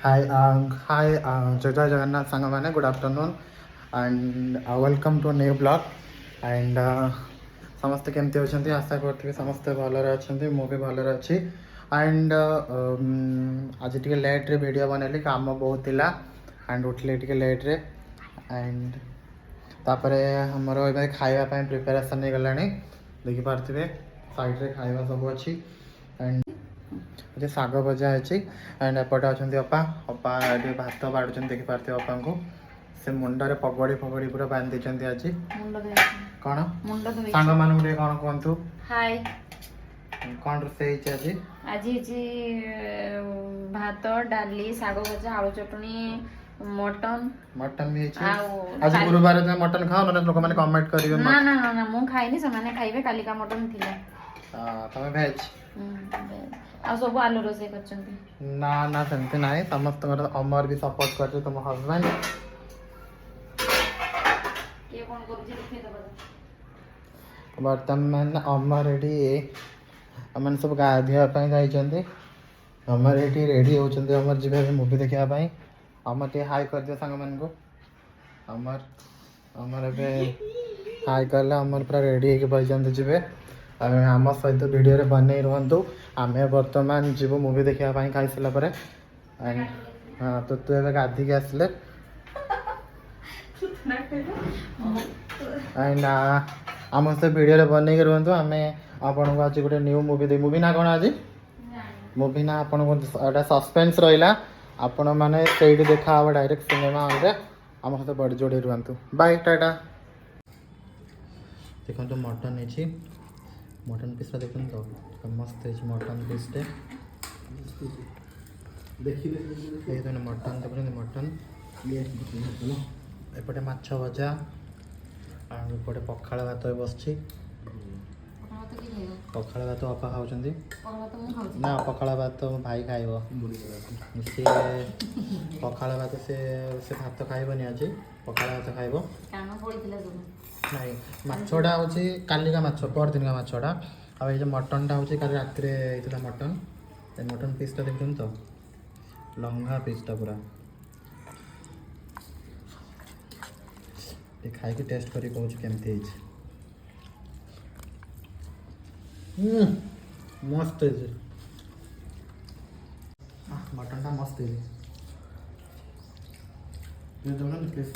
Hi, Jai Jagannath Sangamane. Good afternoon, and welcome to a new vlog. And ସମସ୍ତେ କେମିତି ଅଛନ୍ତି ଆଶା କରୁଥିବେ ସମସ୍ତେ ଭଲରେ ଅଛନ୍ତି ମୁଁ ବି ଭଲରେ ଅଛି ଆଣ୍ଡ ଆଜି ଟିକେ ଲେଟ୍ରେ ଭିଡ଼ିଓ ବନେଇଲି କାମ ବହୁତ ଥିଲା ଆଣ୍ଡ ଉଠିଲି ଟିକେ ଲେଟ୍ରେ ଆଣ୍ଡ ତାପରେ ଆମର ଏବେ ଖାଇବା ପାଇଁ ପ୍ରିପାରେସନ୍ ହେଇଗଲାଣି ଦେଖିପାରୁଥିବେ ସାଇଡ଼୍ରେ ଖାଇବା ସବୁ ଅଛି ଆଣ୍ଡ ଏଠି ଶାଗ ଭଜା ଅଛି ଆଣ୍ଡ ଏପଟେ ଅଛନ୍ତି ଅପା ଅପା ଏଠି ଭାତ ବାଢ଼ୁଛନ୍ତି ଦେଖିପାରୁଥିବେ ଅପାଙ୍କୁ ସେ ମୁଣ୍ଡରେ ପଗଡ଼ି ଫଗଡ଼ି ପୁରା ବାନ୍ଧି ଦେଇଛନ୍ତି ଆଜି କ'ଣ ସାଙ୍ଗମାନଙ୍କୁ ଟିକେ କ'ଣ କୁହନ୍ତୁ ହାଇ କ'ଣ ରୋଷେଇ ହେଇଛି ଆଜି ଆଜି ହେଇଛି ଭାତ ଡାଲି ଶାଗ ଭଜା ଆଳୁ ଚଟଣି ମଟନ ବି ହେଇଛି ଆଜି ଗୁରୁବାର ମଟନ ଖାଅ ନହେଲେ ଲୋକମାନେ କମେଣ୍ଟ କରିବେ ନା ନା ନା ନା ମୁଁ ଖାଇନି ସେମାନେ ଖାଇବେ କାଲିକା ମଟନ ଥିଲା ତମେ ଭେଜ ଆଉ ସବୁ ଆଲୁ ରୋଷେଇ କରିଛନ୍ତି ନା ନା ସେମିତି ନାହିଁ ସମସ୍ତଙ୍କର ଅମର ବି ସପୋର୍ଟ କରୁଛି ତମ ହଜବେଣ୍ଡ କିଏ କ'ଣ କରୁଛି ଦେଖେଇଦେବା ବର୍ତ୍ତମାନ ଅମର ଏଠି ଆମମାନେ ସବୁ ଗାଧୋଇବା ପାଇଁ ଯାଇଛନ୍ତି ଅମର ଏଠି ରେଡ଼ି ହେଉଛନ୍ତି ଅମର ଯିବେ ଏବେ ମୁଭି ଦେଖିବା ପାଇଁ ଅମର ଟିକେ ହାଇ କରିଦିଅ ସାଙ୍ଗମାନଙ୍କୁ ଅମର ଏବେ ହାଇ କଲେ ଅମର ପୁରା ରେଡ଼ି ହେଇକି ବସିଛନ୍ତି ଯିବେ ଆଉ ଆମ ସହିତ ଭିଡ଼ିଓରେ ବନେଇ ରୁହନ୍ତୁ ଆମେ ବର୍ତ୍ତମାନ ଯିବୁ ମୁଭି ଦେଖିବା ପାଇଁ ଖାଇସାରିଲା ପରେ ହଁ ତ ତୁ ଏବେ ଗାଧିକି ଆସିଲେ ଆଣ୍ଡ ଆମ ସହିତ ଭିଡ଼ିଓରେ ବନେଇକି ରୁହନ୍ତୁ ଆମେ ଆପଣଙ୍କୁ ଆଜି ଗୋଟେ ନ୍ୟୁ ମୁଭି ଦେଇ ମୁଭି ନା କ'ଣ ଆଜି ମୁଭି ନା ଆପଣଙ୍କୁ ଏଇଟା ସସ୍ପେନ୍ସ ରହିଲା ଆପଣମାନେ ସେଇଠି ଦେଖା ହେବ ଡାଇରେକ୍ଟ ସିନେମା ହଲ୍ରେ ଆମ ସହିତ ବଡ଼ି ଯୋଡ଼ି ରୁହନ୍ତୁ ବାଇ ଟାଟା ଦେଖନ୍ତୁ ମଟନ୍ ହେଇଛି ମଟନ୍ ପିସ୍ଟା ଦେଖନ୍ତୁ ତ ମସ୍ତ ହେଇଛି ମଟନ୍ ପିସ୍ଟେ ଦେଖନ୍ତୁ ମଟନ୍ ଦେଖୁଛନ୍ତି ମଟନ୍ ଏପଟେ ମାଛ ଭଜା ଆଉ ଏପଟେ ପଖାଳ ଭାତ ବସିଛି ପଖାଳ ଭାତ ଅପା ଖାଉଛନ୍ତି ନା ପଖାଳ ଭାତ ମୋ ଭାଇ ଖାଇବ ସିଏ ପଖାଳ ଭାତ ସେ ଭାତ ଖାଇବନି ଆଜି ପଖାଳ ଭାତ ଖାଇବ ନାଇଁ ମାଛଟା ହେଉଛି କାଲିକା ମାଛ ପରଦିନକା ମାଛଟା ଆଉ ଏଇ ଯେଉଁ ମଟନ୍ଟା ହେଉଛି କାଲି ରାତିରେ ହେଇଥିଲା ମଟନ୍ ଏ ମଟନ୍ ପିସ୍ଟା ଦେଖୁଛନ୍ତି ତ ଲମ୍ବା ପିସ୍ଟା ପୁରା ଟିକେ ଖାଇକି ଟେଷ୍ଟ କରି କହୁଛି କେମିତି ହେଇଛି ମସ୍ତ ହେଇଛି ମଟନ୍ଟା ମସ୍ତ ହେଇଛି ପ୍ଲିଜ୍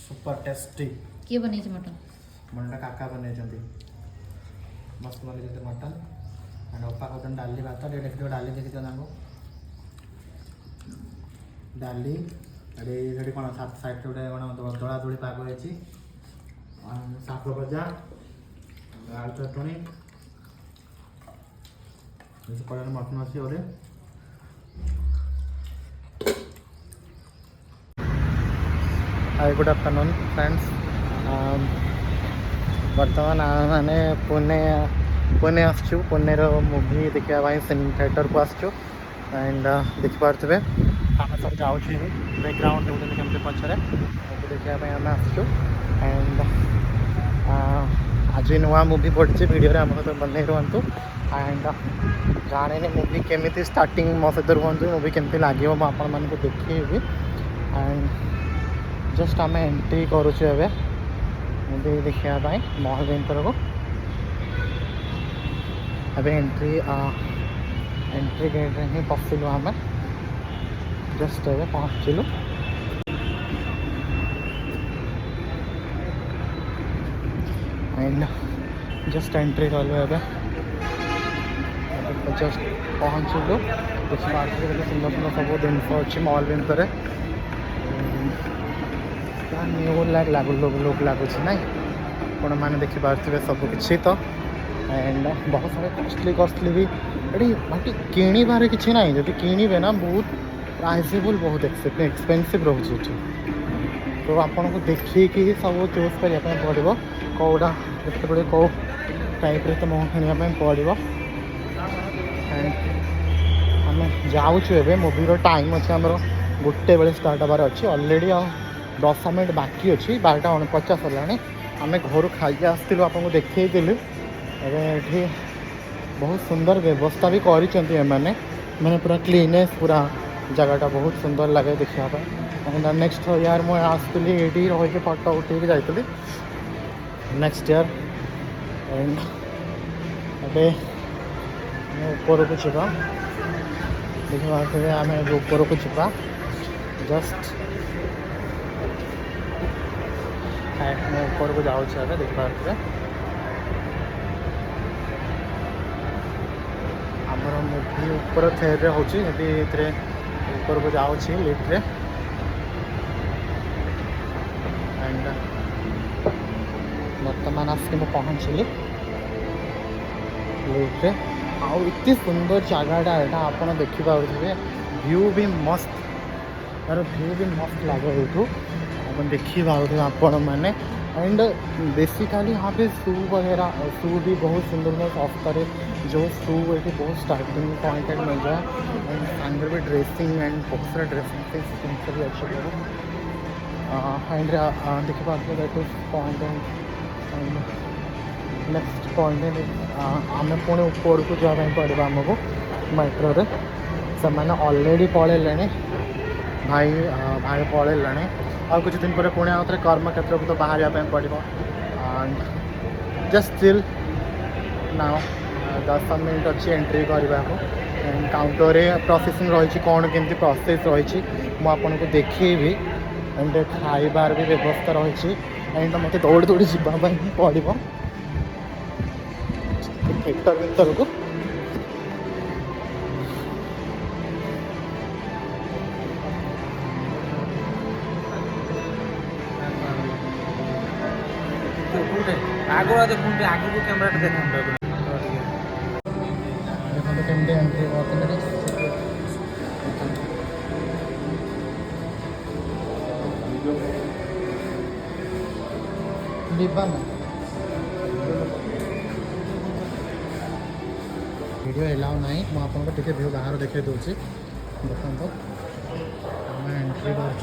ସୁପର ଟେଷ୍ଟି କିଏ ବନେଇଛି ମଟନ୍ ମଟନ୍ଟା କାକା ବନେଇଛନ୍ତି ମସ୍ତ ବନେଇଛନ୍ତି ମଟନ୍ ଆଣ୍ଡ ଅପା ଖାଉଛନ୍ତି ଡାଲି ଭାତ ଟିକେ ଦେଖିଥିବ ଡାଲି ଦେଖିଥିବ ତାଙ୍କୁ ଡାଲି ଏଠି ସେଠି କ'ଣ ସାଇଡ଼୍ରେ ଗୋଟେ କ'ଣ ଦଳା ଦୋଳି ପାଗ ହେଇଛି ଶାଗ ଭଜା ଆଳୁ ଚଟଣି କଡ଼ାରେ ମଟନ୍ ଅଛି ଗୋଟେ ହାଇ ଗୁଡ୍ ଆଫ୍ଟରନୁନ୍ ଫ୍ରେଣ୍ଡସ୍ ବର୍ତ୍ତମାନ ଆମେ ପୁନେ ଆସୁଛୁ ପୁନେର ମୁଭି ଦେଖିବା ପାଇଁ ସିନେମା ଥିଏଟରକୁ ଆସୁଛୁ ଆଣ୍ଡ ଦେଖିପାରୁଥିବେ ଆମେ ସବୁ ଯାଉଛୁ ବ୍ୟାକ୍ଗ୍ରାଉଣ୍ଡ ଦେଖୁଛନ୍ତି କେମିତି ପଛରେ ମୁଭି ଦେଖିବା ପାଇଁ ଆମେ ଆସୁଛୁ ଆଣ୍ଡ ଆଜି ନୂଆ ମୁଭି ପଡ଼ିଛି ଭିଡ଼ିଓରେ ଆମ ସହିତ ବନେଇ ରୁହନ୍ତୁ ଆଣ୍ଡ ଜାଣିନି ମୁଭି କେମିତି ଷ୍ଟାର୍ଟିଂ ମୋ ସହିତ ରୁହନ୍ତୁ ମୁଭି କେମିତି ଲାଗିବ ମୁଁ ଆପଣମାନଙ୍କୁ ଦେଖେଇବି ଆଣ୍ଡ ଜଷ୍ଟ ଆମେ ଏଣ୍ଟ୍ରି କରୁଛୁ ଏବେ ମୁଭି ଦେଖିବା ପାଇଁ ମହଲ ଭିତରକୁ ଏବେ ଏଣ୍ଟ୍ରି ଗେଟ୍ରେ ହିଁ ପଶିଲୁ ଆମେ ଜଷ୍ଟ ଏବେ ପହଞ୍ଚିଲୁ ଆଣ୍ଡ ଜଷ୍ଟ ଏଣ୍ଟ୍ରି କଲୁ ଏବେ ଜଷ୍ଟ ପହଞ୍ଚିଲୁ ଦେଖିପାରୁଛୁ କେତେ ସୁନ୍ଦର ସୁନ୍ଦର ସବୁ ଜିନିଷ ଅଛି ମଲ୍ ଭିତରେ ନ୍ୟୁ ଲୁକ୍ ଲାଗୁଛି ନାଇଁ ଆପଣମାନେ ଦେଖିପାରୁଥିବେ ସବୁକିଛି ତ ଆଣ୍ଡ ବହୁତ ସାରା କଷ୍ଟଲି ବି ଏଠି ବାକି କିଣିବାରେ କିଛି ନାହିଁ ଯଦି କିଣିବେ ନା ବହୁତ ପ୍ରାଇଜେବୁଲ୍ ବହୁତ ଏକ୍ସପେନ୍ସିଭ୍ ରହୁଛି ଏଠି ତ ଆପଣଙ୍କୁ ଦେଖିକି ସବୁ ଚୁଜ୍ କରିବା ପାଇଁ ପଡ଼ିବ କେଉଁଟା କେତେବେଳେ କେଉଁ ଟାଇପ୍ରେ ତୁମକୁ କିଣିବା ପାଇଁ ପଡ଼ିବ ଆଣ୍ଡ ଆମେ ଯାଉଛୁ ଏବେ ମୁଭିର ଟାଇମ୍ ଅଛି ଆମର 1 ବେଳେ ଷ୍ଟାର୍ଟ ହେବାର ଅଛି ଅଲରେଡ଼ି ଆଉ 10 ମିନିଟ୍ ବାକି ଅଛି 12:49 ହେଲାଣି ଆମେ ଘରୁ ଖାଇକି ଆସିଥିଲୁ ଆପଣଙ୍କୁ ଦେଖେଇଥିଲୁ ଏବେ ଏଠି बहुत सुंदर व्यवस्था भी कर मैंने पूरा क्लीनेस पूरा जगहटा बहुत सुंदर लगे देखापी एंड नेक्स्ट यार मुझे आसती ये रही फटो उठे जाती नेक्स्ट ईयर एंड ए ऊपर को जा देखिए आम ऊपर को जा जस्ट मैं ऊपर को जाऊँ देखिए आमर मुवी ऊपर थेर होची ऊपर को जाऊँ लिफ्ट रे एंड बर्तमान आसिक मुझे पहुँचली लिफ्ट रे आउ इतनी सुंदर जगहटा यहाँ आप देखिपे व्यू भी मस्त यार व्यू भी मस्त लगे ये आप देखिपे आपण मैंने एंड बेसिकली यहाँ पे शू वगैरह शू भी बहुत सुंदर बहुत सस्तार जो शू ये बहुत स्टार्टिंग पॉइंट मिल जाए एंड सामने भी ड्रेसिंग एंड बहुत सारा ड्रेसिंग जिनसे भी अच्छे एंड देखिए that is point and next point आम पुणी ऊपर को जावाई पड़ा आमको मेट्रो रे से ऑलरेडी पलैले भाई भाई पलैले और कुछ दिन पर पुणी आउ थे कर्म क्षेत्र को तो बाहर पड़ो and just still now 10 minute अच्छी एंट्री करने को एंड काउंटर रे प्रोसेसिंग रही कौन केमती प्रोसेस रही मुझे देखी एंड खाइबार भी व्यवस्था रही एंड मत दौड़ दौड़ी जावाई पड़ो थिएटर भीतर को आगो देखते आगे को कैमरा देखते केमती एंट्री डिब्बा ना वीडियो एलाउ ना मुझे टे व्यू बाहर देखे दूसरी देखो आम एंट्री कर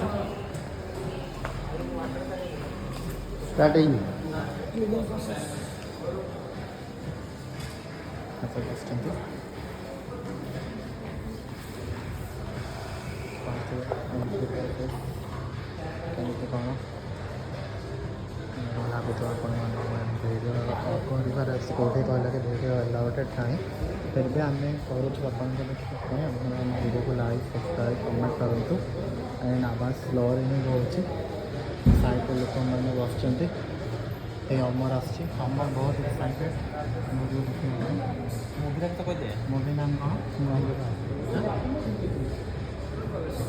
केमती कौन लगुच भिडियो कर कौटे कहला कि भिडियो अलाउटेड नहीं फिर भी आम करूँ वीडियो को लाइक सब्सक्राइब कमेंट करूँ एंड आवाज स्लो ही रोचे साइड लोक मैंने बस अमर आमर बहुत एक्साइटेड मूवी मूवी तो कह मूवी नाम कौन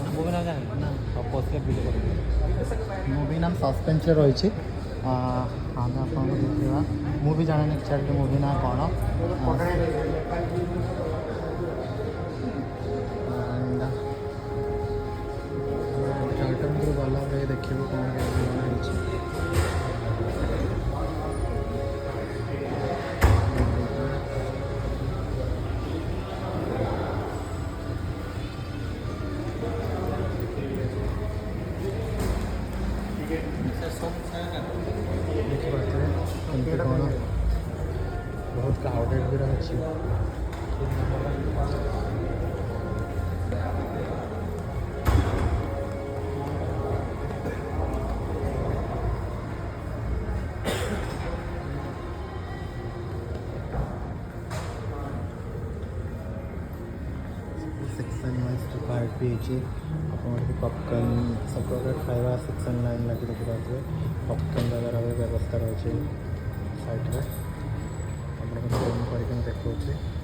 मूवी ना जाने ना पोस्ट वीडियो मूवी नाम सस्पेंस रही आम आपको देखा मुझे जाने एक्चुअली मूवी ना कौन थिएटर गला देखिए कौन देखिए कौन बहुत क्राउडेड भी रही सेक्शन वाइज डिवाइड भी आप पॉपकॉर्न सब प्रकार खाଇବା सेक्शन लाइन लगी देखिए पॉपकॉर्न वगैरह भी व्यवस्था रही साइड में आप देखा